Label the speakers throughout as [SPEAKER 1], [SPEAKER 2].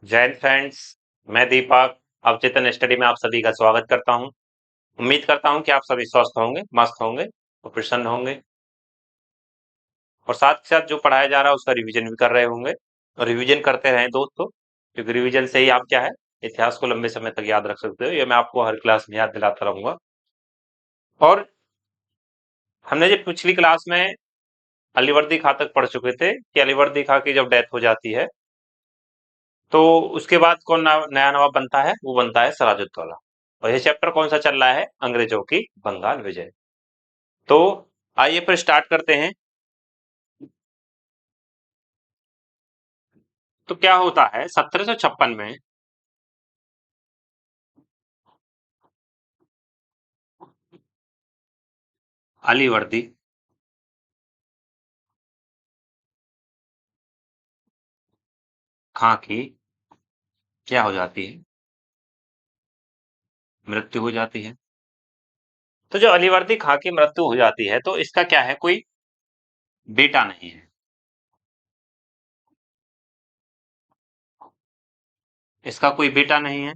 [SPEAKER 1] जय हिंद फ्रेंड्स। मैं दीपक अवचेतन स्टडी में आप सभी का स्वागत करता हूं। उम्मीद करता हूं कि आप सभी स्वस्थ होंगे, मस्त होंगे और प्रसन्न होंगे और साथ ही साथ जो पढ़ाया जा रहा है उसका रिवीजन भी कर रहे होंगे। और रिवीजन करते रहें दोस्तों, क्योंकि रिवीजन से ही आप क्या है, इतिहास को लंबे समय तक याद रख सकते हो। ये मैं आपको हर क्लास में याद दिलाता रहूंगा। और हमने जब पिछली क्लास में अलीवर्दी खां तक पढ़ चुके थे कि अलीवर्दी खां की जब डेथ हो जाती है तो उसके बाद कौन नया नवाब बनता है, वो बनता है सिराजुद्दौला। और ये चैप्टर कौन सा चल रहा है, अंग्रेजों की बंगाल विजय। तो आइए फिर स्टार्ट करते हैं। तो क्या होता है 1756 में अलीवर्दी खां की क्या हो जाती है, मृत्यु हो जाती है। तो जो अलीवर्दी खां की मृत्यु हो जाती है तो इसका क्या है, कोई बेटा नहीं है। इसका कोई बेटा नहीं है।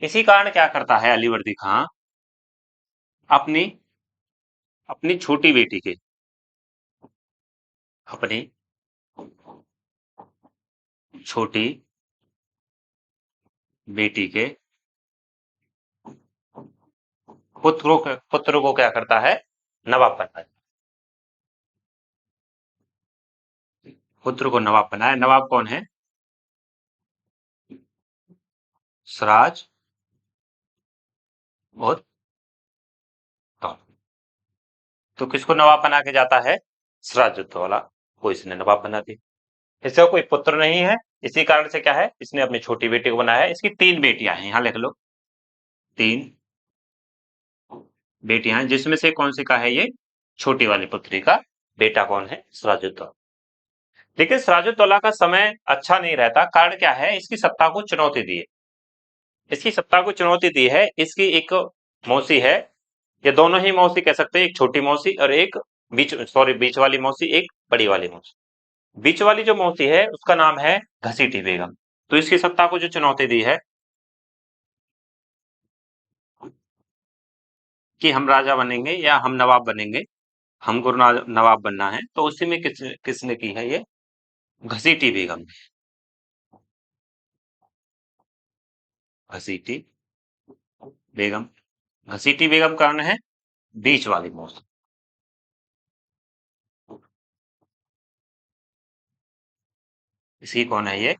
[SPEAKER 1] इसी कारण क्या करता है अलीवर्दी खां, अपनी अपनी छोटी बेटी के अपनी छोटी बेटी के पुत्र को क्या करता है, नवाब बनाता है। पुत्र को नवाब बनाया। नवाब कौन है, सिराज और दौलत। तो किसको नवाब बना के जाता है, सिराजुद्दौला को इसने नवाब बना दिया। इसका कोई पुत्र नहीं है। इसी कारण से क्या है, इसने अपनी छोटी बेटी को बनाया है। इसकी तीन बेटियां हैं, यहां लिख लो, तीन बेटियां हैं, जिसमें से कौन सी का है ये, छोटी वाली पुत्री का बेटा कौन है, सिराजुद्दौला। लेकिन सिराजुद्दौला का समय अच्छा नहीं रहता। कारण क्या है, इसकी सत्ता को चुनौती दी है। इसकी सत्ता को चुनौती दी है, इसकी एक मौसी है, ये दोनों ही मौसी कह सकते हैं, एक छोटी मौसी और एक बीच वाली मौसी, एक बड़ी वाली मौसी। बीच वाली जो मौसी है उसका नाम है घसीटी बेगम। तो इसकी सत्ता को जो चुनौती दी है कि हम राजा बनेंगे या हम नवाब बनेंगे, हमको नवाब बनना है, तो उसी में किसने की है ये, घसीटी बेगम ने। घसीटी बेगम, घसीटी बेगम कौन है, बीच वाली मौसी। इसी कौन है ये,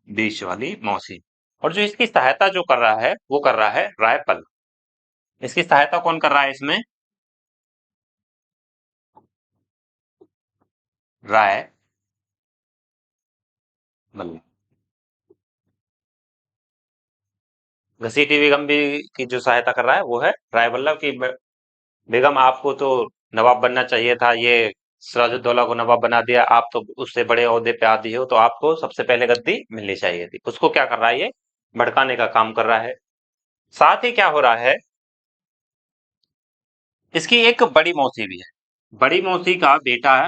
[SPEAKER 1] बीच वाली मौसी। और जो इसकी सहायता जो कर रहा है वो कर रहा है रायपल। इसकी सहायता कौन कर रहा है इसमें, राय बल्लभ। घसीटी बेगम भी की जो सहायता कर रहा है वो है राय बल्लभ की। बेगम आपको तो नवाब बनना चाहिए था, ये सिराजुद्दौला को नवाब बना दिया, आप तो उससे बड़े ओहदे पे आदी हो, तो आपको सबसे पहले गद्दी मिलनी चाहिए थी। उसको क्या कर रहा है ये, भड़काने का काम कर रहा है। साथ ही क्या हो रहा है, इसकी एक बड़ी मौसी भी है। बड़ी मौसी का बेटा है,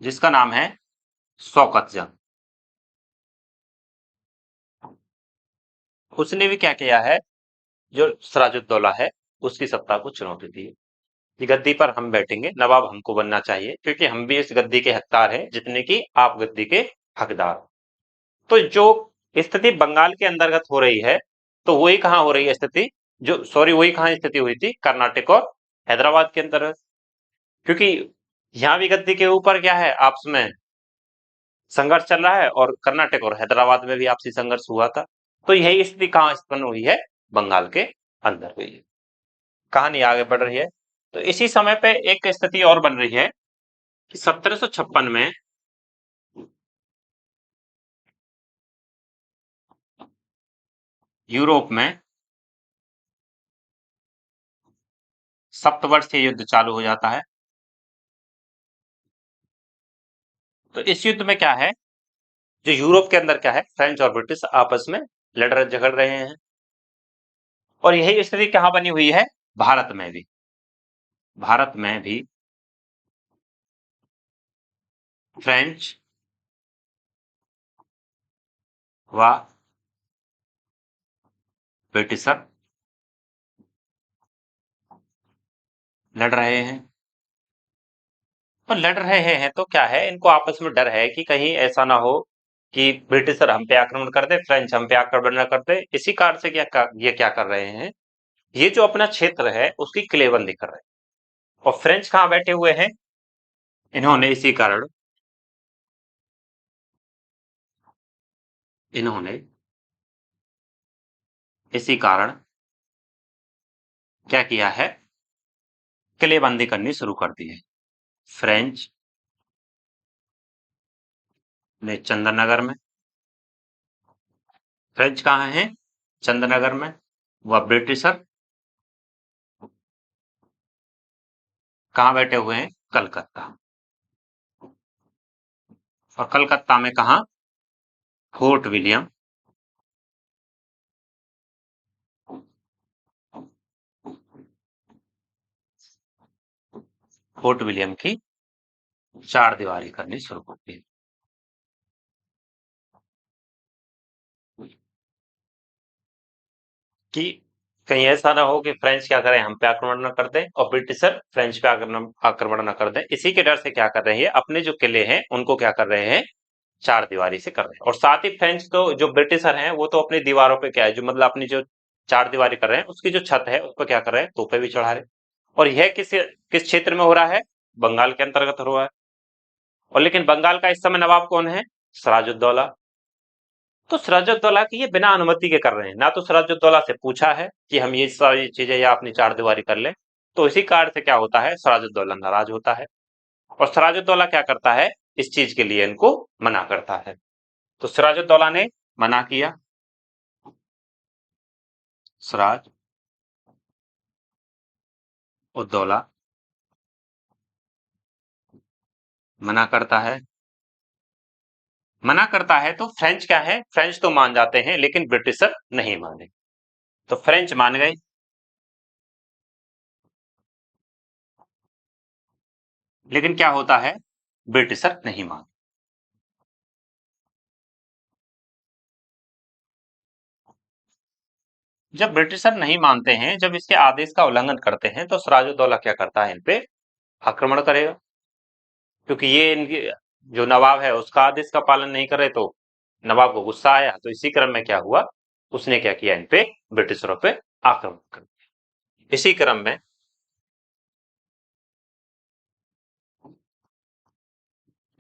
[SPEAKER 1] जिसका नाम है शौकत जंग। उसने भी क्या किया है, जो सिराजुद्दौला है उसकी सत्ता को चुनौती दी है। ये गद्दी पर हम बैठेंगे, नवाब हमको बनना चाहिए, क्योंकि हम भी इस गद्दी के हकदार हैं जितने कि आप गद्दी के हकदार। तो जो स्थिति बंगाल के अंतर्गत हो रही है, तो वही कहाँ हो रही है स्थिति, जो सॉरी वही कहाँ स्थिति हुई थी, कर्नाटक और हैदराबाद के अंतर्गत। क्योंकि यहाँ भी गद्दी के ऊपर क्या है, आपस में संघर्ष चल रहा है, और कर्नाटक और हैदराबाद में भी आपसी संघर्ष हुआ था। तो यही स्थिति कहाँ उत्पन्न हुई है, बंगाल के अंदर हुई है। कहानी आगे बढ़ रही है। तो इसी समय पे एक स्थिति और बन रही है कि 1756 में यूरोप में सप्तवर्षीय युद्ध चालू हो जाता है। तो इस युद्ध में क्या है, जो यूरोप के अंदर क्या है, फ्रेंच और ब्रिटिश आपस में लड़ रहे झगड़ रहे हैं। और यही स्थिति कहाँ बनी हुई है, भारत में भी। भारत में भी फ्रेंच व ब्रिटिशर लड़ रहे हैं। और लड़ रहे हैं तो क्या है, इनको आपस में डर है कि कहीं ऐसा ना हो कि ब्रिटिशर हम पे आक्रमण कर दे, फ्रेंच हम पे आक्रमण न कर दे। इसी कारण से ये क्या कर रहे हैं, ये जो अपना क्षेत्र है उसकी किलेबंदी कर रहे हैं। और फ्रेंच कहाँ बैठे हुए हैं, इन्होंने इन्होंने इसी कारण क्या किया है, किलेबंदी करनी शुरू कर दी है। फ्रेंच ने चंदननगर में, फ्रेंच कहाँ है, चंदननगर में। वह ब्रिटिशर कहाँ बैठे हुए हैं, कलकत्ता। और कलकत्ता में कहा, फोर्ट विलियम फोर्ट विलियम की चार दीवारी करनी शुरू कर दी। कि कहीं ऐसा ना हो कि फ्रेंच क्या करें, हम पे आक्रमण न कर दें, और ब्रिटिशर फ्रेंच पे आक्रमण न कर दें। इसी के डर से क्या कर रहे हैं, अपने जो किले हैं उनको क्या कर रहे हैं, चार दीवारी से कर रहे हैं। और साथ ही फ्रेंच तो जो ब्रिटिशर हैं वो तो अपनी दीवारों पे क्या है, जो मतलब अपनी जो चार दीवारी कर रहे हैं उसकी जो छत है उस पर क्या कर रहे हैं, तोपे भी चढ़ा रहे हैं। और यह किस क्षेत्र में हो रहा है, बंगाल के अंतर्गत हो रहा है। और लेकिन बंगाल का इस समय नवाब कौन है, सिराजुद्दौला। तो सिराजुद्दौला की ये बिना अनुमति के कर रहे हैं, ना तो सिराजुद्दौला से पूछा है कि हम ये सारी चीजें या अपनी चार दीवारी कर लें। तो इसी कारण से क्या होता है, सिराजुद्दौला नाराज होता है। और सिराजुद्दौला क्या करता है, इस चीज के लिए इनको मना करता है। तो सिराजुद्दौला ने मना किया, सिराज उद्दौला मना करता है। मना करता है तो फ्रेंच क्या है, फ्रेंच तो मान जाते हैं लेकिन ब्रिटिशर नहीं माने। तो फ्रेंच मान गए, लेकिन क्या होता है, ब्रिटिशर नहीं मान। जब ब्रिटिशर नहीं मानते हैं, जब इसके आदेश का उल्लंघन करते हैं, तो सिराजुद्दौला क्या करता है, इन पे आक्रमण करेगा। क्योंकि ये इनकी जो नवाब है उसका आदेश का पालन नहीं करे, तो नवाब को गुस्सा आया। तो इसी क्रम में क्या हुआ, उसने क्या किया, इन पे ब्रिटिशरों पे आक्रमण कर दिया। इसी क्रम में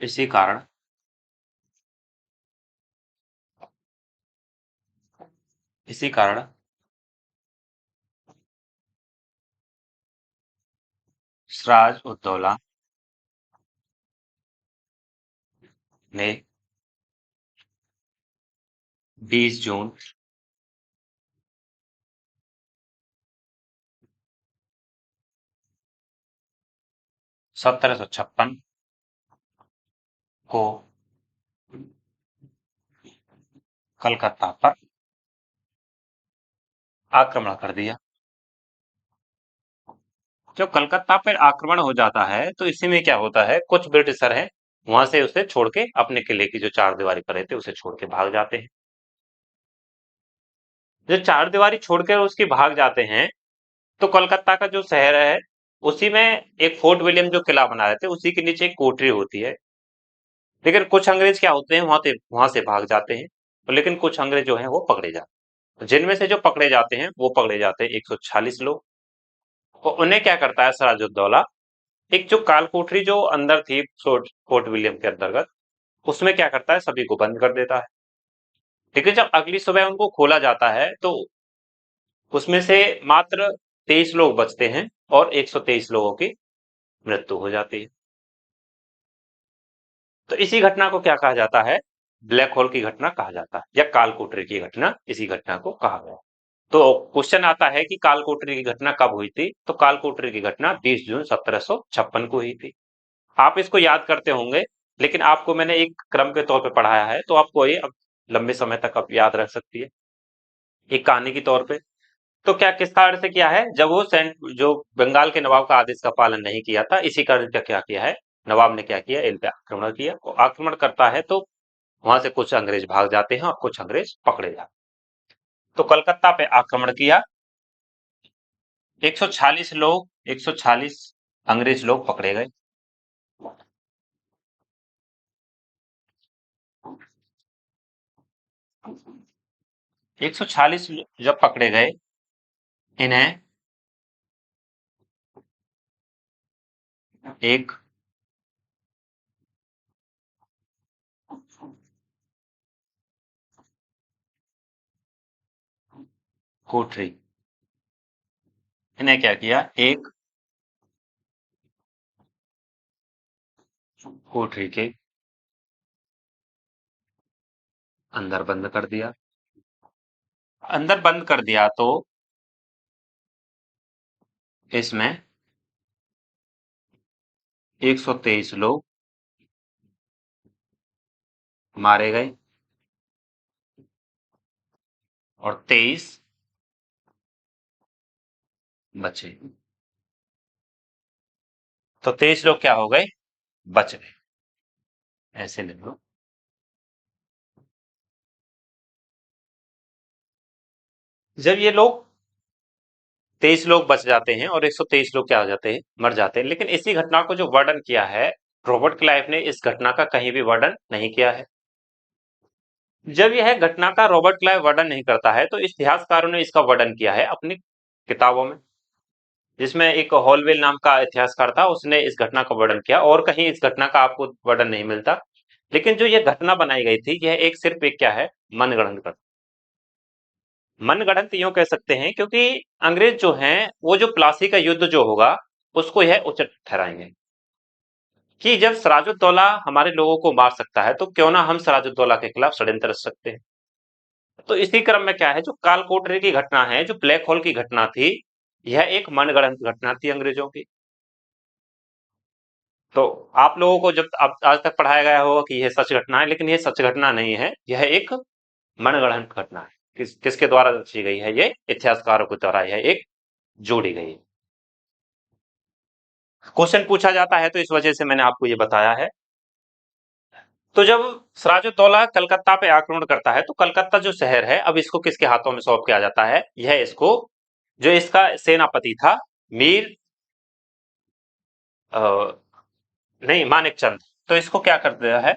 [SPEAKER 1] इसी कारण इसी कारण सिराज उद्दौला ने 20 जून 1756 को कलकत्ता पर आक्रमण कर दिया। जब कलकत्ता पर आक्रमण हो जाता है तो इसी में क्या होता है, कुछ ब्रिटिशर हैं वहां से उसे छोड़ के अपने किले की जो चार दीवारी पर रहते उसे छोड़ के भाग जाते हैं। जो चार दीवारी छोड़कर उसकी भाग जाते हैं, तो कोलकाता का जो शहर है उसी में एक फोर्ट विलियम जो किला बना रहते उसी के नीचे एक कोठरी होती है। लेकिन कुछ अंग्रेज क्या होते हैं, वहां से भाग जाते हैं। तो लेकिन कुछ अंग्रेज जो हैं वो पकड़े जाते हैं। जिनमें से जो पकड़े जाते हैं वो पकड़े जाते हैं 146 लोग। और उन्हें क्या करता है सिराजुद्दौला, एक जो काल कोठरी जो अंदर थी फोर्ट विलियम के अंतर्गत, उसमें क्या करता है, सभी को बंद कर देता है। लेकिन जब अगली सुबह उनको खोला जाता है तो उसमें से मात्र 23 लोग बचते हैं और 123 लोगों की मृत्यु हो जाती है। तो इसी घटना को क्या कहा जाता है, ब्लैक होल की घटना कहा जाता है, या कालकोठरी की घटना, इसी घटना को कहा गया। तो क्वेश्चन आता है कि कालकोठरी की घटना कब हुई थी, तो कालकोठरी की घटना 20 जून 1756 को हुई थी। आप इसको याद करते होंगे, लेकिन आपको मैंने एक क्रम के तौर पे पढ़ाया है, तो आपको ये अब लंबे समय तक अब याद रह सकती है, एक कहानी के तौर पे। तो क्या किस कारण से किया है, जब वो सेंट जो बंगाल के नवाब का आदेश का पालन नहीं किया था, इसी कारण क्या क्या किया है, नवाब ने क्या किया, इन पे आक्रमण किया। और आक्रमण करता है तो वहां से कुछ अंग्रेज भाग जाते हैं और कुछ अंग्रेज पकड़े जाते हैं। तो कलकत्ता पे आक्रमण किया। 146 अंग्रेज लोग पकड़े गए। 146 जब पकड़े गए, इन्हें एक कोठरी, इन्हें क्या किया, एक कोठरी के अंदर बंद कर दिया। अंदर बंद कर दिया तो इसमें 123 लोग मारे गए और 23 बचे। तो 23 लोग क्या हो गए, बच गए। ऐसे लिख लो। जब ये लोग 23 लोग बच जाते हैं और 123 लोग क्या हो जाते हैं, मर जाते हैं। लेकिन इसी घटना को जो वर्णन किया है रॉबर्ट क्लाइव ने, इस घटना का कहीं भी वर्णन नहीं किया है। जब यह घटना का रॉबर्ट क्लाइव वर्णन नहीं करता है तो इतिहासकारों ने इसका वर्णन किया है अपनी किताबों में, जिसमें एक हॉलवेल नाम का इतिहासकार था, उसने इस घटना का वर्णन किया। और कहीं इस घटना का आपको वर्णन नहीं मिलता। लेकिन जो यह घटना बनाई गई थी, यह एक सिर्फ एक क्या है, मनगढ़ंत, मनगढ़ंत यूं कह सकते हैं, क्योंकि अंग्रेज जो हैं वो जो प्लासी का युद्ध जो होगा उसको यह उचित ठहराएंगे कि जब सिराजुद्दौला हमारे लोगों को मार सकता है तो क्यों ना हम सिराजुद्दौला के खिलाफ षड्यंत्र रच सकते हैं। तो इसी क्रम में क्या है, जो कालकोठरी की घटना है, जो ब्लैक होल की घटना थी, यह एक मनगढ़ंत घटना थी अंग्रेजों की। तो आप लोगों को जब अब आज तक पढ़ाया गया होगा कि यह सच घटना है, लेकिन यह सच घटना नहीं है, यह एक मनगढ़ंत घटना है। किसके द्वारा रची गई है, ये इतिहासकारों के द्वारा यह एक जोड़ी गई है। क्वेश्चन पूछा जाता है तो इस वजह से मैंने आपको ये बताया है। तो जब सिराजुद्दौला कलकत्ता पे आक्रमण करता है तो कलकत्ता जो शहर है अब इसको किसके हाथों में सौंप किया जाता है, यह इसको, जो इसका सेनापति था, मीर अ, नहीं, मानिक चंद। तो इसको क्या कर दिया है,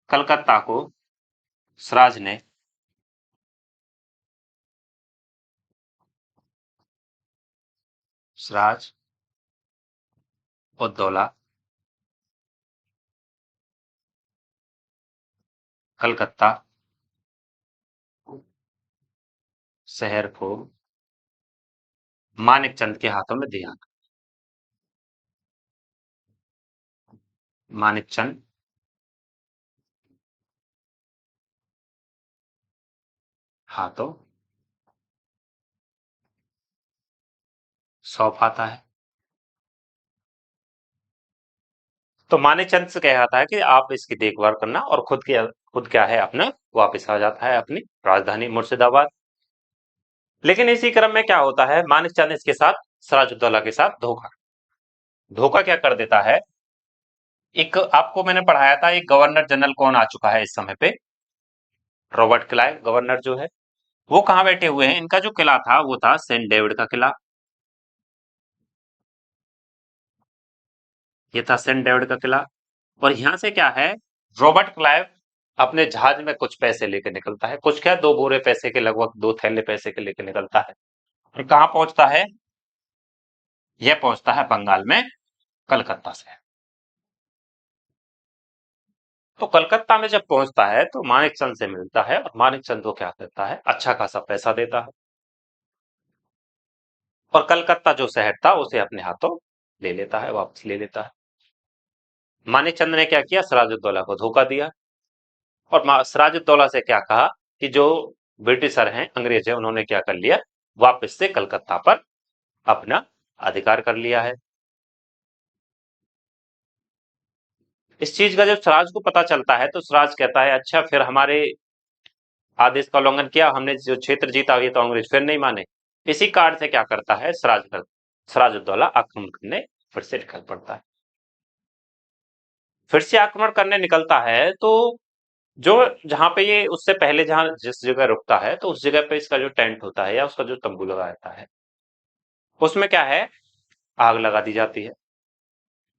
[SPEAKER 1] कलकत्ता को सिराज ने सिराज उद्दौला कलकत्ता शहर को मानिक चंद के हाथों में दिया। मानिक चंद हाथों सौंप आता है। तो मानेचंद से कहा जाता है कि आप इसकी देखभाल करना, और खुद क्या है अपना वापस आ जाता है अपनी राजधानी मुर्शिदाबाद। लेकिन इसी क्रम में क्या होता है, मानिकचंद इसके साथ, सिराजुद्दौला के साथ धोखा धोखा क्या कर देता है। एक आपको मैंने पढ़ाया था, एक गवर्नर जनरल कौन आ चुका है इस समय पे, रॉबर्ट क्लाइव गवर्नर जो है, वो कहाँ बैठे हुए हैं, इनका जो किला था वो था सेंट डेविड का किला। ये था सेंट डेविड का किला। और यहां से क्या है, रॉबर्ट क्लाइव अपने जहाज में कुछ पैसे लेकर निकलता है, कुछ क्या, 2 बोरे पैसे के, लगभग 2 थैले पैसे के लेकर निकलता है। और कहाँ पहुंचता है, यह पहुंचता है बंगाल में, कलकत्ता से। तो कलकत्ता में जब पहुंचता है तो मानिकचंद से मिलता है और मानिकचंद को क्या करता है, अच्छा खासा पैसा देता है और कलकत्ता जो शहर था उसे अपने हाथों ले लेता है, वापस ले लेता है। मानिकचंद ने क्या किया, सिराजुद्दौला को धोखा दिया और सिराजुद्दौला से क्या कहा कि जो ब्रिटिशर हैं, अंग्रेज हैं, उन्होंने क्या कर लिया, वापस से कलकत्ता पर अपना अधिकार कर लिया है। इस चीज का जब सिराज को पता चलता है तो सिराज कहता है, अच्छा फिर हमारे आदेश का उल्लंघन किया, हमने जो क्षेत्र जीता ये तो अंग्रेज फिर नहीं माने। इसी कारण से क्या करता है, सिराजुद्दौला आक्रमण करने फिर से निकल पड़ता है। फिर से आक्रमण करने निकलता है तो जो जहां पे ये उससे पहले जहां जिस जगह रुकता है तो उस जगह पे इसका जो टेंट होता है या उसका जो तंबू लगा रहता है उसमें क्या है, आग लगा दी जाती है।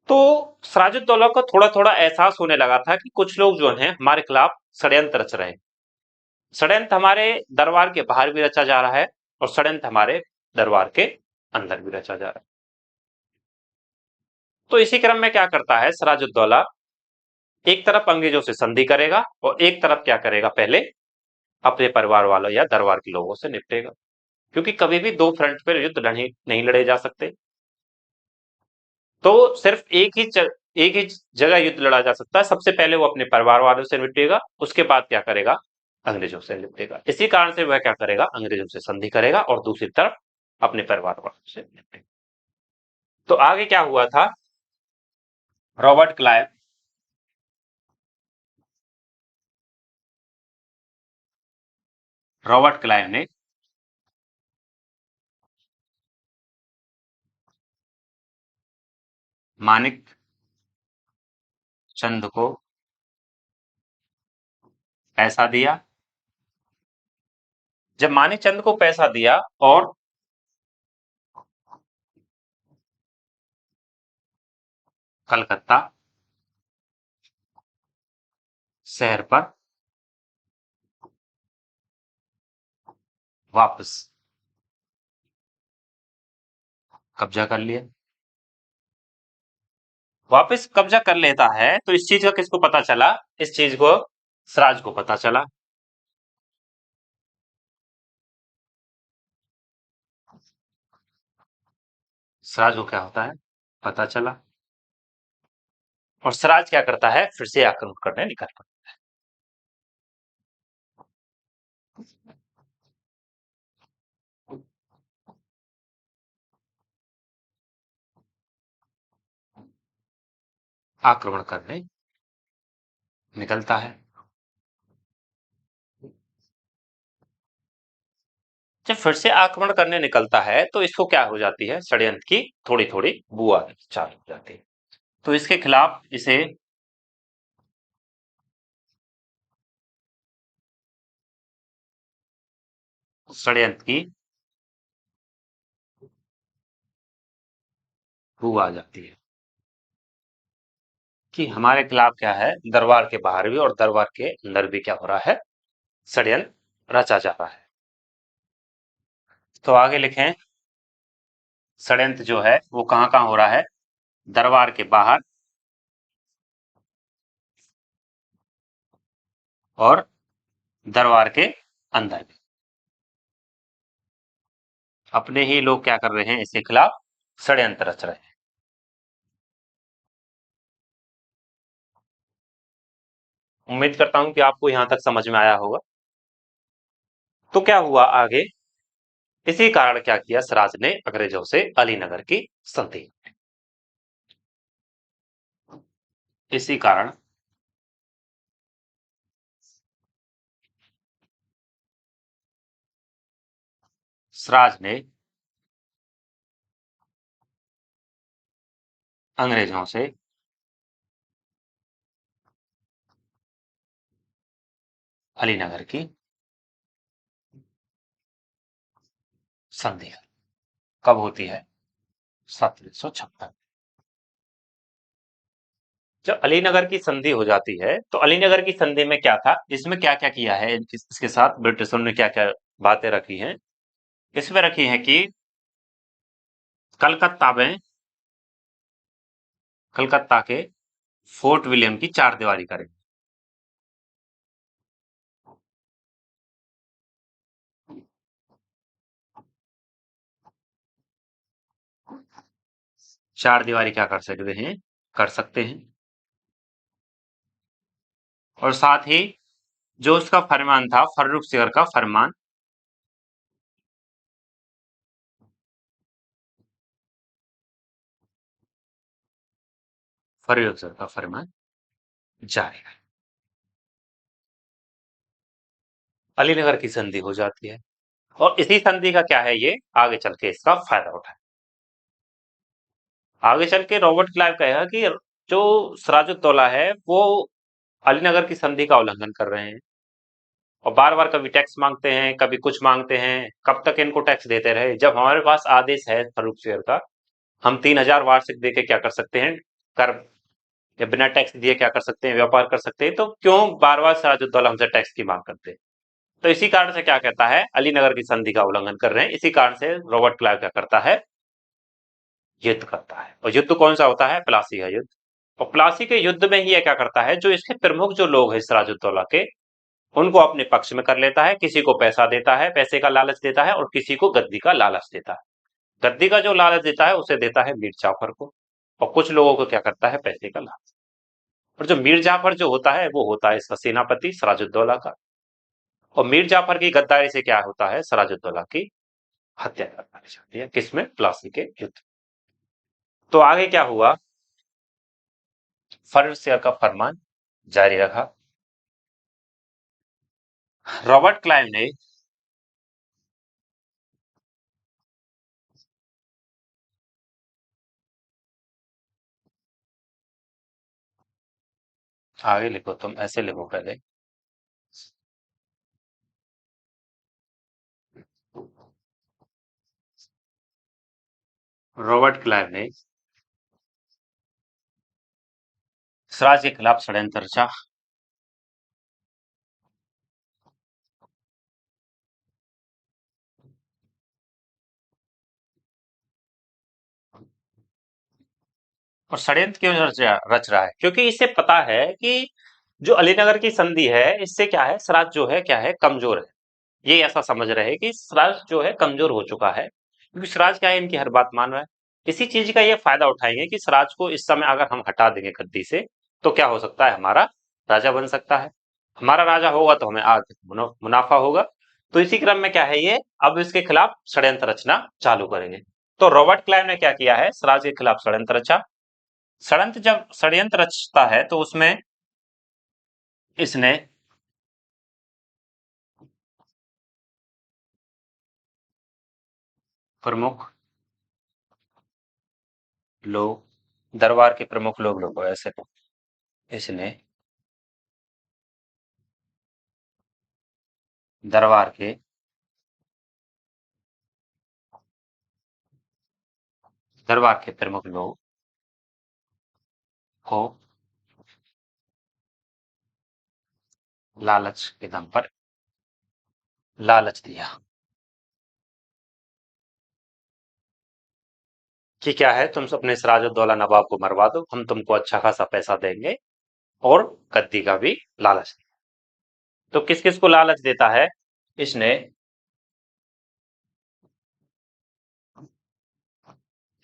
[SPEAKER 1] तो सिराजुद्दौला को थोड़ा थोड़ा एहसास होने लगा था कि कुछ लोग जो हैं हमारे खिलाफ षड्यंत्र रच रहे हैं। षड्यंत्र हमारे दरबार के बाहर भी रचा जा रहा है और षड्यंत्र हमारे दरबार के अंदर भी रचा जा रहा है। तो इसी क्रम में क्या करता है सिराजुद्दौला, एक तरफ अंग्रेजों से संधि करेगा और एक तरफ क्या करेगा, पहले अपने परिवार वालों या दरबार के लोगों से निपटेगा, क्योंकि कभी भी दो फ्रंट पर युद्ध नहीं लड़े जा सकते। तो सिर्फ एक ही जगह युद्ध लड़ा जा सकता है। सबसे पहले वो अपने परिवार वालों से निपटेगा, उसके बाद क्या करेगा, अंग्रेजों से निपटेगा। इसी कारण से वह क्या करेगा, अंग्रेजों से संधि करेगा और दूसरी तरफ अपने परिवार वालों से निपटेगा। तो आगे क्या हुआ था, रॉबर्ट क्लाइव रॉबर्ट क्लाइव ने मानिक चंद को पैसा दिया। जब मानिक चंद को पैसा दिया और कलकत्ता शहर पर वापस कब्जा कर लिया, वापस कब्जा कर लेता है, तो इस चीज का किसको पता चला, इस चीज को सिराज को पता चला। सिराज को क्या होता है, पता चला, और सिराज क्या करता है, फिर से आक्रमण करने निकल पड़ता है। आक्रमण करने निकलता है। जब फिर से आक्रमण करने निकलता है तो इसको क्या हो जाती है, षड्यंत्र की थोड़ी थोड़ी बू आनी चालू हो जाती है। तो इसके खिलाफ इसे षड्यंत्र की बू आ जाती है कि हमारे खिलाफ क्या है, दरबार के बाहर भी और दरबार के अंदर भी क्या हो रहा है, षड्यंत्र रचा जा रहा है। तो आगे लिखें, षड्यंत्र जो है वो कहां कहां हो रहा है, दरबार के बाहर और दरबार के अंदर भी। अपने ही लोग क्या कर रहे हैं, इसके खिलाफ षड्यंत्र रच रहे हैं। उम्मीद करता हूं कि आपको यहां तक समझ में आया होगा। तो क्या हुआ आगे, इसी कारण क्या किया सिराज ने, अंग्रेजों से अलीनगर की संधि। इसी कारण सिराज ने अंग्रेजों से अलीनगर की संधि कब होती है, 1756। जब अलीनगर की संधि हो जाती है तो अलीनगर की संधि में क्या था, इसमें क्या क्या किया है, इसके साथ ब्रिटिशों ने क्या क्या बातें रखी हैं। इसमें रखी है कि कलकत्ता में, कलकत्ता के फोर्ट विलियम की चार दीवारी करें। चार दीवारी क्या कर सकते हैं, कर सकते हैं। और साथ ही जो उसका फरमान था, फर्रुख सियर का फरमान, फर्रुख सियर का फरमान जारी है। अलीनगर की संधि हो जाती है और इसी संधि का क्या है, ये आगे चल के इसका फायदा उठाए। आगे चल के रॉबर्ट क्लाइव कहेगा कि जो सिराजुद्दौला है वो अलीनगर की संधि का उल्लंघन कर रहे हैं और बार बार कभी टैक्स मांगते हैं, कभी कुछ मांगते हैं। कब तक इनको टैक्स देते रहे? जब हमारे पास आदेश है फर्रुख शेयर का, हम 3,000 वार्षिक दे के क्या कर सकते हैं? कर या बिना टैक्स दिए क्या कर सकते हैं? व्यापार कर सकते हैं। तो क्यों बार बार सिराजुद्दौला हमसे टैक्स की मांग करते हैं? तो इसी कारण से क्या कहता है, अलीनगर की संधि का उल्लंघन कर रहे हैं। इसी कारण से रॉबर्ट क्लाइव क्या करता है? युद्ध करता है। और युद्ध कौन सा होता है? प्लासी का युद्ध। और प्लासी के युद्ध में ही ये क्या करता है, जो इसके प्रमुख जो लोग हैं सिराजुद्दौला के, उनको अपने पक्ष में कर लेता है। किसी को पैसा देता है, पैसे का लालच देता है, और किसी को गद्दी का लालच देता है। गद्दी का जो लालच देता है उसे देता है मीर जाफर को, और कुछ लोगों को क्या करता है? पैसे का लालच। और जो मीर जाफर जो होता है वो होता है इसका सेनापति सिराजुद्दौला का। और मीर जाफर की गद्दारी से क्या होता है? सिराजुद्दौला की हत्या कर दी जाती है। किसमें? प्लासी के युद्ध। तो आगे क्या हुआ? फर्रुख शेयर का फरमान जारी रखा। रॉबर्ट क्लाइव ने आगे लिखो, तुम ऐसे लिखो पहले। रॉबर्ट क्लाइव ने स्वराज के खिलाफ षड्यंत्र रचा। और षड्यंत्र क्यों रच रहा है? क्योंकि इसे पता है कि जो अलीनगर की संधि है, इससे क्या है, स्वराज जो है क्या है, कमजोर है। ये ऐसा समझ रहे हैं कि स्वराज जो है कमजोर हो चुका है, क्योंकि स्वराज क्या है, इनकी हर बात मान रहा है। इसी चीज का ये फायदा उठाएंगे कि स्वराज को इस समय अगर हम हटा देंगे गद्दी से, तो क्या हो सकता है? हमारा राजा बन सकता है। हमारा राजा होगा तो हमें आर्थिक मुनाफा होगा। तो इसी क्रम में क्या है, ये अब इसके खिलाफ षड्यंत्र रचना चालू करेंगे। तो रॉबर्ट क्लाइव ने क्या किया है? स्वराज के खिलाफ षड्यंत्र रचा। षड्यंत्र जब षड्यंत्र रचता है तो उसमें इसने प्रमुख लोग, दरबार के प्रमुख लोग ऐसे इसने दरबार के दरबार के प्रमुख लोग को लालच के दम पर लालच दिया कि क्या है, तुम अपने सिराजुद्दौला नवाब को मरवा दो, हम तुमको अच्छा खासा पैसा देंगे और गद्दी का भी लालच। तो किस किस को लालच देता है? इसने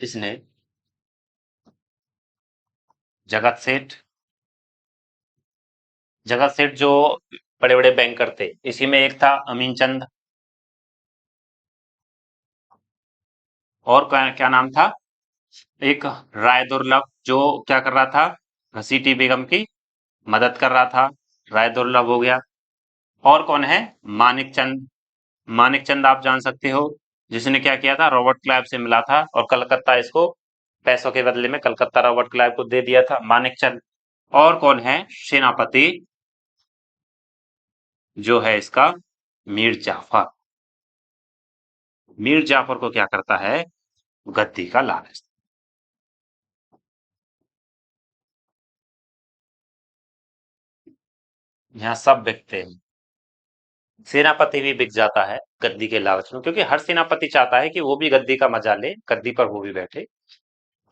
[SPEAKER 1] इसने जगत सेठ जगत सेठ जो बड़े बड़े बैंकर थे, इसी में एक था अमीन चंद, और क्या क्या नाम था? एक राय दुर्लभ, जो क्या कर रहा था? घसीटी बेगम की मदद कर रहा था। राय दुर्लभ हो गया। और कौन है? मानिक चंद। मानिक चंद आप जान सकते हो, जिसने क्या किया था? रॉबर्ट क्लाइव से मिला था और कलकत्ता इसको पैसों के बदले में कलकत्ता रॉबर्ट क्लाइव को दे दिया था, मानिक चंद। और कौन है? सेनापति जो है इसका मीर जाफर। मीर जाफर को क्या करता है? गद्दी का लालच। यहाँ सब बिकते हैं। सेनापति भी बिक जाता है गद्दी के लालच में, क्योंकि हर सेनापति चाहता है कि वो भी गद्दी का मजा ले, गद्दी पर वो भी बैठे।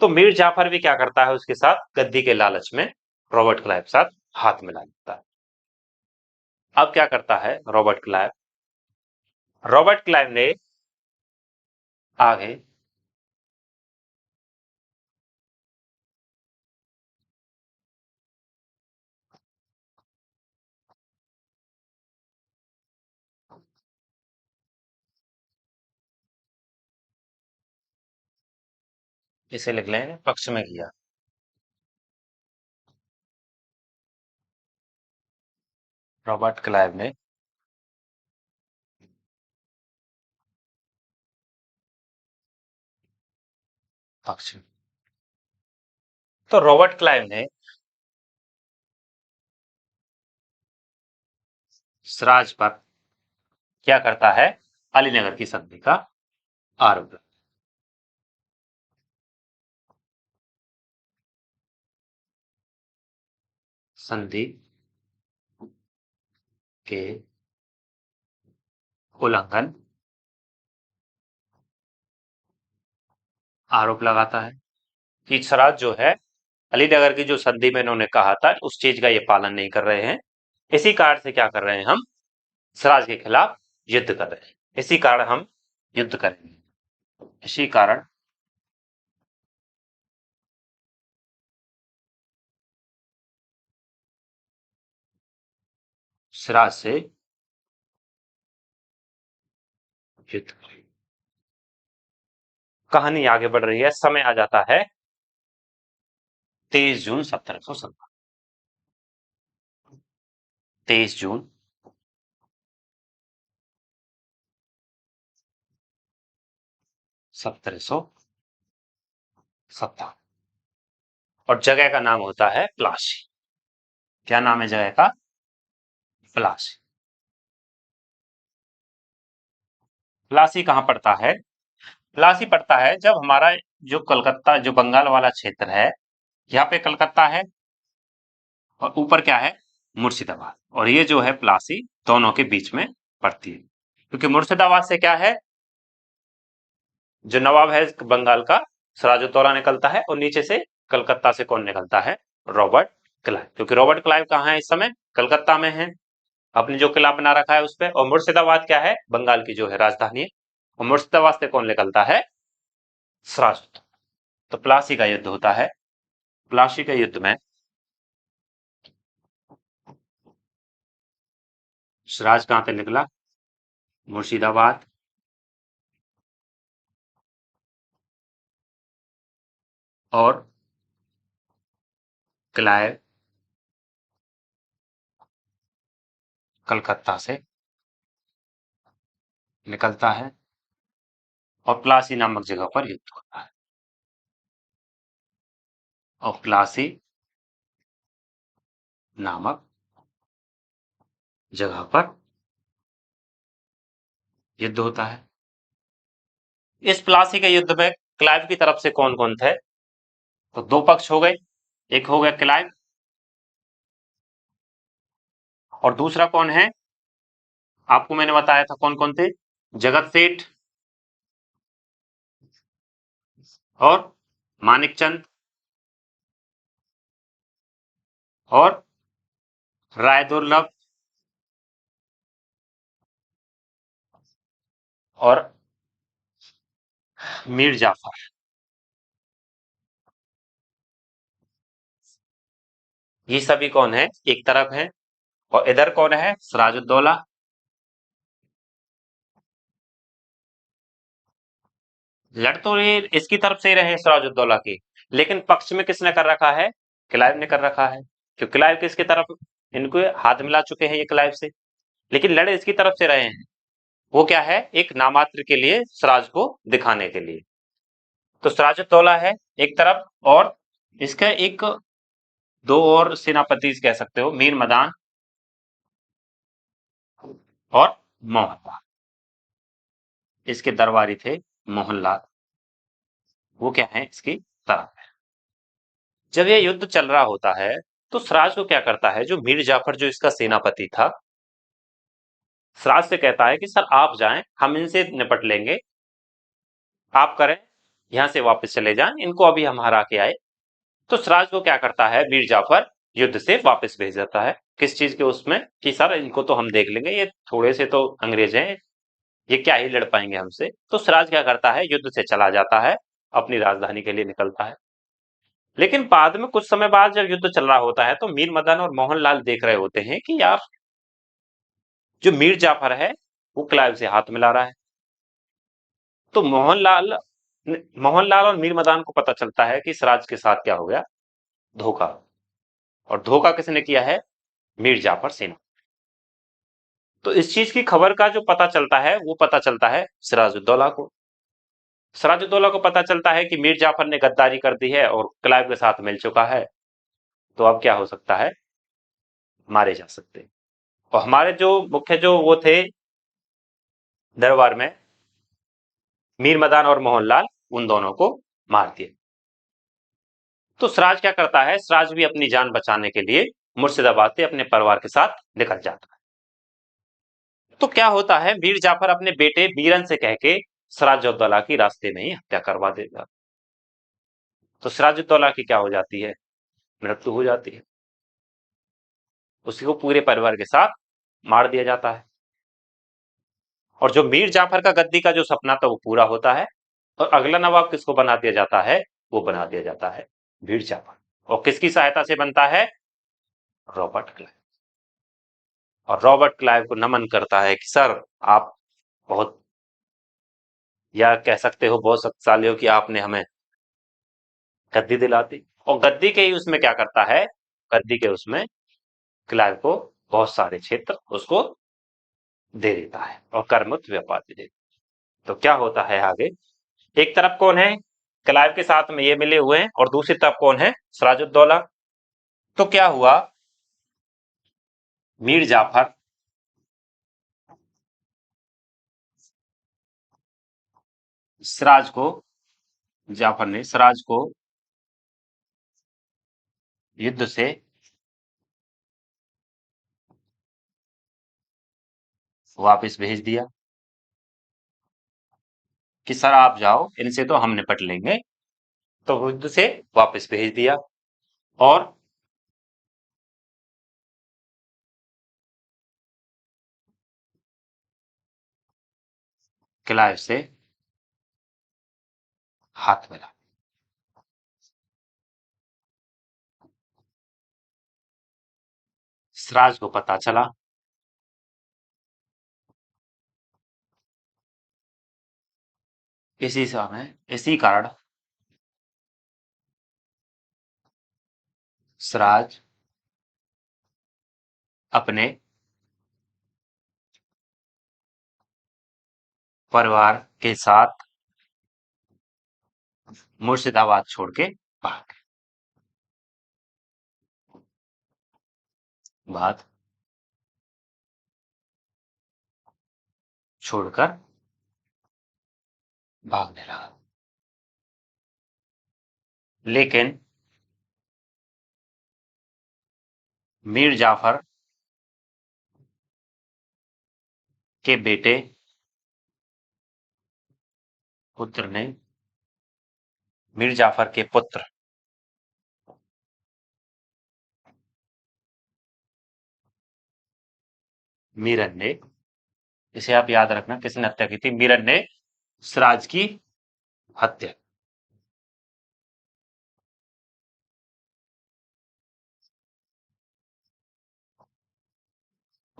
[SPEAKER 1] तो मीर जाफर भी क्या करता है? उसके साथ गद्दी के लालच में रॉबर्ट क्लाइव के साथ हाथ मिला लेता है। अब क्या करता है रॉबर्ट क्लाइव? रॉबर्ट क्लाइव ने आगे इसे लिख लें, पक्ष में किया। रॉबर्ट क्लाइव ने पक्ष में तो रॉबर्ट क्लाइव ने सिराज पर क्या करता है, अलीनगर की संधि का आरोप लगाता है। संधि के उल्लंघन आरोप लगाता है कि सिराज जो है अलीनगर की जो संधि में इन्होंने कहा था उस चीज का ये पालन नहीं कर रहे हैं। इसी कारण से क्या कर रहे हैं, हम सिराज के खिलाफ युद्ध कर रहे हैं। इसी कारण हम युद्ध करेंगे। इसी कारण सिराज से युद्ध करेंगे। कहानी आगे बढ़ रही है, समय आ जाता है 23 जून 1717। 23 जून 1717 और जगह का नाम होता है प्लासी। क्या नाम है जगह का? प्लासी। प्लासी कहाँ पड़ता है? प्लासी पड़ता है जब हमारा जो कलकत्ता, जो बंगाल वाला क्षेत्र है, यहाँ पे कलकत्ता है और ऊपर क्या है, मुर्शिदाबाद। और ये जो है प्लासी दोनों के बीच में पड़ती है, क्योंकि मुर्शिदाबाद से क्या है, जो नवाब है बंगाल का, सिराजुद्दौला निकलता है और नीचे से कलकत्ता से कौन निकलता है, रॉबर्ट क्लाइव। क्योंकि रॉबर्ट क्लाइव कहाँ है इस समय, कलकत्ता में है, अपने जो किला बना रखा है उस पर। और मुर्शिदाबाद क्या है, बंगाल की जो है राजधानी है। और मुर्शिदाबाद से कौन निकलता है, सिराजुद्दौला। तो प्लासी का युद्ध होता है। प्लासी के युद्ध में सिराज कहां से निकला, मुर्शिदाबाद, और क्लाइव कलकत्ता से निकलता है और प्लासी नामक जगह पर युद्ध होता है। और प्लासी नामक जगह पर युद्ध होता है। इस प्लासी के युद्ध में क्लाइव की तरफ से कौन कौन थे, तो दो पक्ष हो गए। एक हो गया क्लाइव और दूसरा कौन है, आपको मैंने बताया था कौन कौन थे, जगत सेठ और मानिकचंद और राय दुर्लभ और मीर जाफर। ये सभी कौन है, एक तरफ है। और इधर कौन है, सिराजुद्दौला। लड़ तो ये इसकी तरफ से ही रहे सिराजुद्दौला की, लेकिन पक्ष में किसने कर रखा है, क्लाइव ने कर रखा है। क्यों, क्लाइव किसकी तरफ, इनको हाथ मिला चुके हैं ये क्लाइव से, लेकिन लड़े इसकी तरफ से रहे हैं। वो क्या है, एक नामात्र के लिए, सिराज को दिखाने के लिए। तो सिराजुद्दौला है एक तरफ, और इसका एक दो और सेनापति कह सकते हो, मीर मदान और मोहनलाल। इसके दरबारी थे मोहनलाल, वो क्या है, इसकी तरफ है। जब ये युद्ध चल रहा होता है तो सिराज को क्या करता है, जो मीर जाफर जो इसका सेनापति था, सिराज से कहता है कि सर आप जाएं, हम इनसे निपट लेंगे, आप करें, यहां से वापस चले जाएं, इनको अभी हम हरा के आए। तो सिराज को क्या करता है, मीर जाफर युद्ध से वापस भेज देता है। किस चीज के उसमें, कि सर इनको तो हम देख लेंगे, ये थोड़े से तो अंग्रेज हैं, ये क्या ही लड़ पाएंगे हमसे। तो सिराज क्या करता है, युद्ध से चला जाता है, अपनी राजधानी के लिए निकलता है। लेकिन बाद में कुछ समय बाद जब युद्ध चल रहा होता है तो मीर मदन और मोहनलाल देख रहे होते हैं कि यार जो मीर जाफर है वो क्लाइव से हाथ मिला रहा है। तो मोहनलाल और मीर मदान को पता चलता है कि सिराज के साथ क्या हो गया, धोखा। और धोखा किसने किया है, मीर जाफर सेना। तो इस चीज की खबर का जो पता चलता है वो पता चलता है सिराजुद्दौला को। सिराजुद्दौला को पता चलता है कि मीर जाफर ने गद्दारी कर दी है और क्लाइव के साथ मिल चुका है, तो अब क्या हो सकता है, मारे जा सकते हैं। और हमारे जो मुख्य जो वो थे दरबार में, मीर मदान और मोहनलाल, उन दोनों को मार दिया। तो सिराज क्या करता है, सिराज भी अपनी जान बचाने के लिए मुर्शिदाबाद से अपने परिवार के साथ निकल जाता है। तो क्या होता है, मीर जाफर अपने बेटे बीरन से कह के सिराजुद्दौला की रास्ते में ही हत्या करवा देता। तो सिराजुद्दौला की क्या हो जाती है, मृत्यु हो जाती है, उसी को पूरे परिवार के साथ मार दिया जाता है। और जो मीर जाफर का गद्दी का जो सपना था वो पूरा होता है, और अगला नवाब किसको बना दिया जाता है, वो बना दिया जाता है मीर जाफर। और किसकी सहायता से बनता है, रॉबर्ट क्लाइव। और रॉबर्ट क्लाइव को नमन करता है कि सर आप बहुत, या कह सकते हो बहुत शक्तिशाली हो कि आपने हमें गद्दी दिलाती। और गद्दी के ही उसमें क्या करता है, गद्दी के उसमें क्लाइव को बहुत सारे क्षेत्र उसको दे देता है और करमुक्त व्यापार दे देता है। तो क्या होता है आगे, एक तरफ कौन है, क्लाइव के साथ में ये मिले हुए हैं, और दूसरी तरफ कौन है, सिराजुद्दौला। तो क्या हुआ, मीर जाफर सिराज को, जाफर ने सिराज को युद्ध से वापस भेज दिया कि सर आप जाओ, इनसे तो हम निपट लेंगे। तो युद्ध से वापस भेज दिया, और क्लाइव से हाथ मिला। सिराज को पता चला, इसी समय इसी कारण सिराज अपने परिवार के साथ मुर्शिदाबाद छोड़ के भाग गए। बात छोड़कर भागने लगा। लेकिन मीर जाफर के बेटे पुत्र ने, मीर जाफर के पुत्र मीरन ने, इसे आप याद रखना, किसने हत्या की थी, मीरन ने सिराज की हत्या।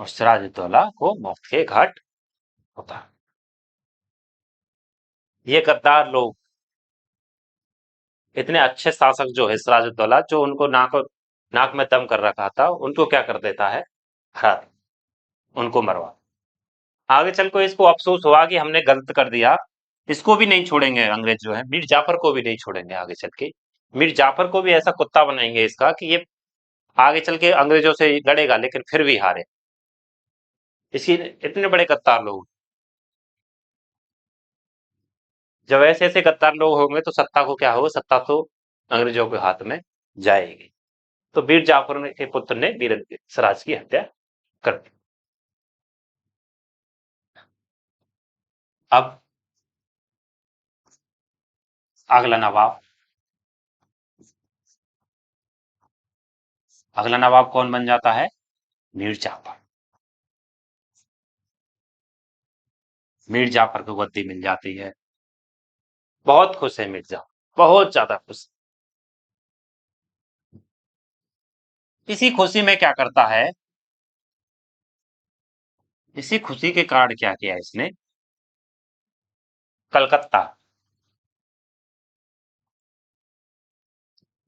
[SPEAKER 1] और सिराजुद्दौला को मौत के घाट होता। ये गद्दार लोग, इतने अच्छे शासक जो है सिराजुद्दौला, जो उनको नाक में दम कर रखा था, उनको क्या कर देता है, हरा देता, उनको मरवा। आगे चल को इसको अफसोस हुआ कि हमने गलत कर दिया। इसको भी नहीं छोड़ेंगे अंग्रेज जो है, मीर जाफर को भी नहीं छोड़ेंगे आगे चल के। मीर जाफर को भी ऐसा कुत्ता बनाएंगे इसका कि ये आगे चल के अंग्रेजों से लड़ेगा लेकिन फिर भी हारे। इसी इतने बड़े गद्दार लोग, जब ऐसे ऐसे गद्दार लोग होंगे तो सत्ता को क्या होगा, सत्ता तो अंग्रेजों के हाथ में जाएगी। तो मीर जाफर के पुत्र ने वीर सिराज की हत्या कर दी। अब अगला नवाब, अगला नवाब कौन बन जाता है, मीर जाफर। मीर जाफर को गद्दी मिल जाती है। बहुत खुश है मिर्जा, बहुत ज्यादा खुश। इसी खुशी में क्या करता है, इसी खुशी के कारण क्या किया इसने, कलकत्ता,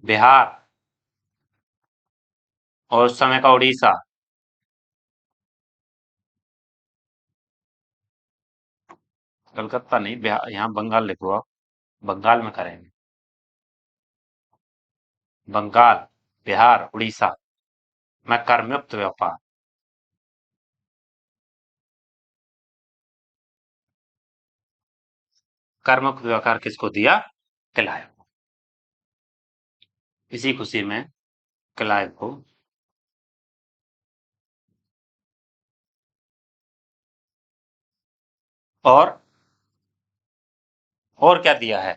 [SPEAKER 1] बिहार और उस समय का उड़ीसा, कलकत्ता नहीं, बिहार, यहाँ बंगाल लिखो आप, बंगाल में करेंगे। बंगाल, बिहार, उड़ीसा में करमुक्त व्यापार। करमुक्त व्यापार किसको दिया? क्लाइव। इसी खुशी में क्लाइव को और क्या दिया है?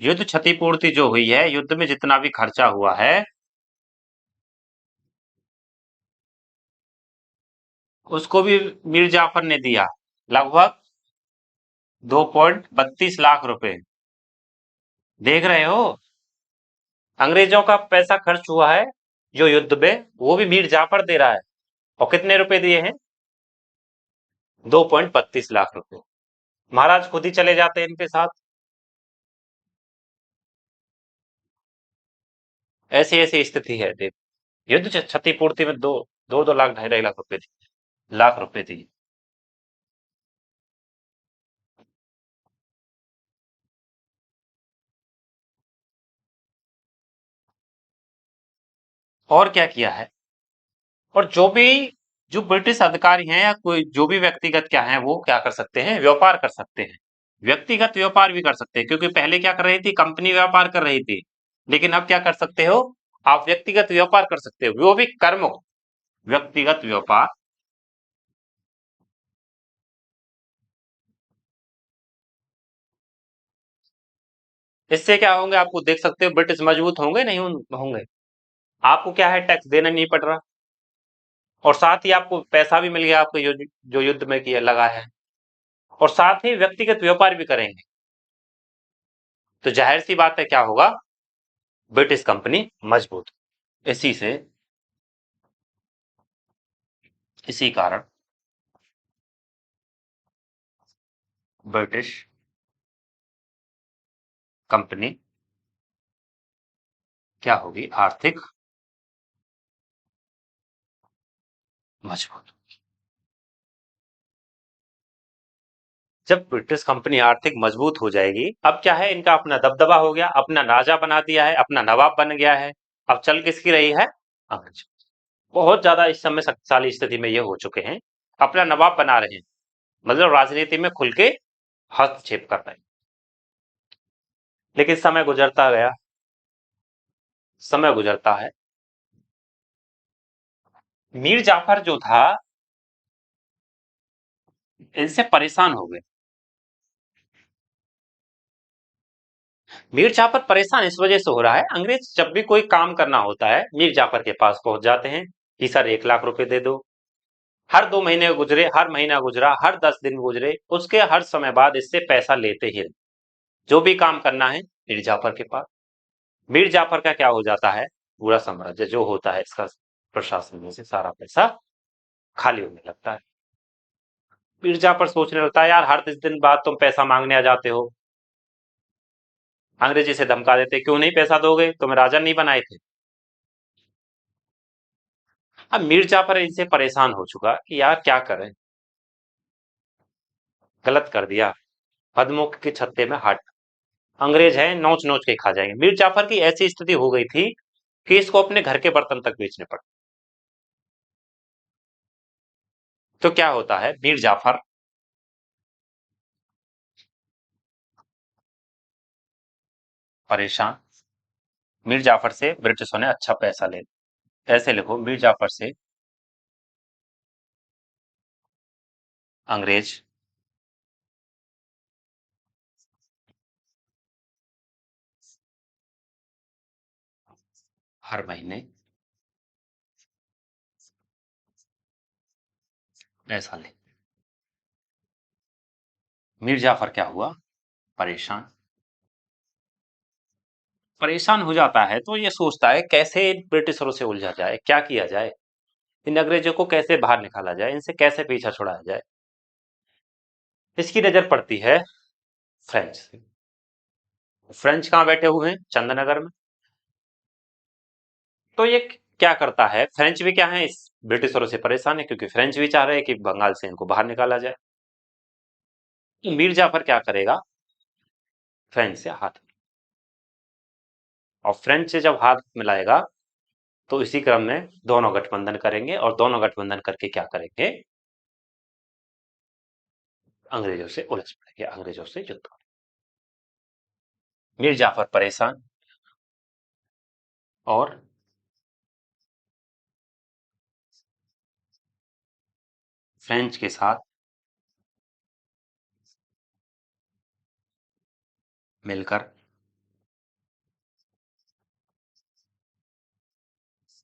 [SPEAKER 1] युद्ध क्षतिपूर्ति जो हुई है, युद्ध में जितना भी खर्चा हुआ है उसको भी मीर जाफर ने दिया, लगभग 2.32 लाख रुपए। देख रहे हो, अंग्रेजों का पैसा खर्च हुआ है जो युद्ध में, वो भी मीर जाफर दे रहा है। और कितने रुपए दिए हैं? 2.32 लाख रुपए। महाराज खुद ही चले जाते हैं इनके साथ। ऐसी ऐसी स्थिति है देख। युद्ध क्षतिपूर्ति में दो दो दो लाख, ढाई ढाई लाख रुपए दिए, लाख रुपए दिए। और क्या किया है? और जो ब्रिटिश अधिकारी हैं या कोई जो भी व्यक्तिगत क्या है, वो क्या कर सकते हैं? व्यापार कर सकते हैं। व्यक्तिगत व्यापार भी कर सकते हैं, क्योंकि पहले क्या कर रही थी? कंपनी व्यापार कर रही थी। लेकिन अब क्या कर सकते हो? आप व्यक्तिगत व्यापार कर सकते हो, वो भी कर्मक व्यक्तिगत व्यापार। इससे क्या होंगे? आपको देख सकते हो, ब्रिटिश मजबूत होंगे नहीं होंगे? आपको क्या है? टैक्स देना नहीं पड़ रहा, और साथ ही आपको पैसा भी मिल गया, आपको जो युद्ध में किया लगा है। और साथ ही व्यक्तिगत व्यापार भी करेंगे, तो जाहिर सी बात है क्या होगा? ब्रिटिश कंपनी मजबूत। इसी से इसी कारण ब्रिटिश कंपनी क्या होगी? आर्थिक मजबूत। जब ब्रिटिश कंपनी आर्थिक मजबूत हो जाएगी, अब क्या है? इनका अपना दबदबा हो गया, अपना राजा बना दिया है, अपना नवाब बन गया है। अब चल किसकी रही है? अंग्रेज। बहुत ज्यादा इस समय शक्तिशाली स्थिति में ये हो चुके हैं, अपना नवाब बना रहे हैं, मतलब राजनीति में खुल के हस्तक्षेप कर रहे हैं। लेकिन समय गुजरता गया, समय गुजरता है, मीर जाफर जो था, इनसे परेशान हो गए। मीर जाफर परेशान इस वजह से हो रहा है, अंग्रेज जब भी कोई काम करना होता है मीर जाफर के पास पहुंच जाते हैं कि सर 1 लाख रुपए दे दो। हर 2 महीने गुजरे, हर महीना गुजरा, हर 10 दिन गुजरे, उसके हर समय बाद इससे पैसा लेते ही रहे। जो भी काम करना है मीर जाफर के पास। मीर जाफर का क्या हो जाता है? पूरा साम्राज्य जो होता है इसका प्रशासन में से सारा पैसा खाली होने लगता है। मीर जाफर सोचने लगता है, यार हर 10 दिन बाद तुम पैसा मांगने आ जाते हो। अंग्रेजी से धमका देते, क्यों नहीं पैसा दोगे? तुम्हें राजा नहीं बनाए थे? अब मीर जाफर इनसे परेशान हो चुका कि यार क्या करें, गलत कर दिया, पदमुख के छत्ते में हाथ। अंग्रेज है, नोच नोच के खा जाएंगे। मीर जाफर की ऐसी स्थिति हो गई थी कि इसको अपने घर के बर्तन तक बेचने पड़े। तो क्या होता है? मीर जाफर परेशान। मीर जाफर से ब्रिटिशों ने अच्छा पैसा ले, ऐसे लिखो, मीर जाफर से अंग्रेज हर महीने पैसा ले। मीर जाफर क्या हुआ? परेशान। परेशान हो जाता है तो ये सोचता है कैसे इन ब्रिटिशरों से उलझा जाए, क्या किया जाए, इन अंग्रेजों को कैसे बाहर निकाला जाए, इनसे कैसे पीछा छुड़ाया जाए। इसकी नजर पड़ती है फ्रेंच से। फ्रेंच कहाँ बैठे हुए हैं? चंदनगर में। तो ये क्या करता है? फ्रेंच भी क्या है, इस ब्रिटिशरों से परेशान है, क्योंकि फ्रेंच भी चाह रहे हैं कि बंगाल से इनको बाहर निकाला जाए। तो मीर जाफर क्या करेगा? फ्रेंच से हाथ, और फ्रेंच से जब हाथ मिलाएगा तो इसी क्रम में दोनों गठबंधन करेंगे, और दोनों गठबंधन करके क्या करेंगे, अंग्रेजों से उलझ पड़ेंगे, अंग्रेजों से युद्ध करेंगे। मीर जाफर परेशान और फ्रेंच के साथ मिलकर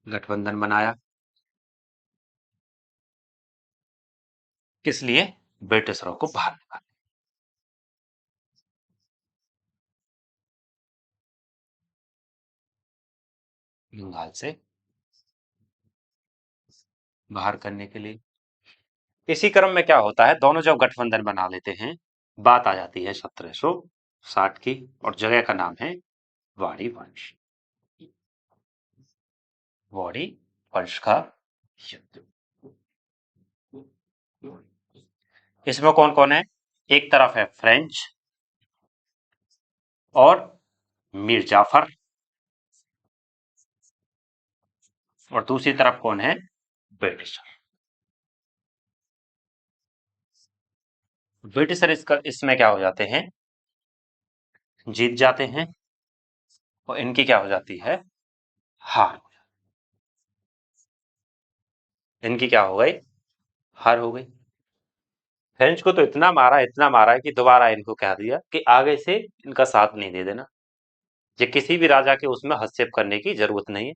[SPEAKER 1] गठबंधन बनाया। किस लिए? ब्रिटिशरों को बाहर निकालने, बंगाल से बाहर करने के लिए। इसी क्रम में क्या होता है, दोनों जब गठबंधन बना लेते हैं, बात आ जाती है 1760 की, और जगह का नाम है वाड़ी वंश। वाड़ी वंश का युद्ध। इसमें कौन कौन है? एक तरफ है फ्रेंच और मीर जाफर, और दूसरी तरफ कौन है? ब्रिटिशर। ब्रिटिशर इसमें क्या हो जाते हैं? जीत जाते हैं, और इनकी क्या हो जाती है? हार। इनकी क्या हो गई? हार हो गई। फ्रेंच को तो इतना मारा है कि दोबारा इनको कह दिया कि आगे से इनका साथ नहीं दे देना, ये किसी भी राजा के उसमें हस्तक्षेप करने की जरूरत नहीं है।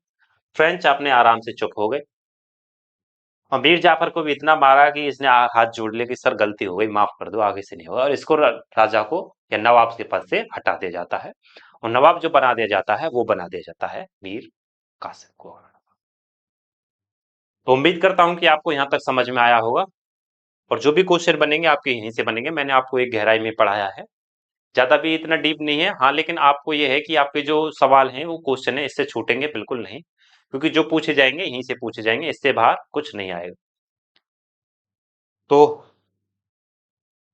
[SPEAKER 1] फ्रेंच अपने आराम से चुप हो गए, और मीर जाफर को भी इतना मारा कि इसने हाथ जोड़ लिया कि सर गलती हो गई, माफ कर दो, आगे से नहीं होगा, और इसको राजा को या नवाब के पद से हटा दिया जाता है, और नवाब जो बना दिया जाता है वो बना दिया जाता है मीर कासिम को। तो उम्मीद करता हूं कि आपको यहाँ तक समझ में आया होगा, और जो भी क्वेश्चन बनेंगे आपके यहीं से बनेंगे, मैंने आपको एक गहराई में पढ़ाया है, ज्यादा भी इतना डीप नहीं है। हाँ, लेकिन आपको ये है कि आपके जो सवाल हैं वो क्वेश्चन है इससे छूटेंगे बिल्कुल नहीं, क्योंकि जो पूछे जाएंगे यहीं से पूछे जाएंगे, इससे बाहर कुछ नहीं आएगा। तो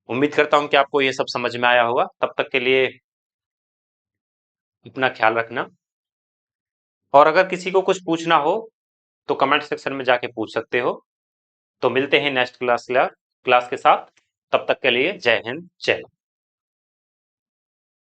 [SPEAKER 1] उम्मीद करता हूं कि आपको ये सब समझ में आया होगा। तब तक के लिए अपना ख्याल रखना, और अगर किसी को कुछ पूछना हो तो कमेंट सेक्शन में जाके पूछ सकते हो। तो मिलते हैं नेक्स्ट क्लास के साथ, तब तक के लिए जय हिंद, जय भारत।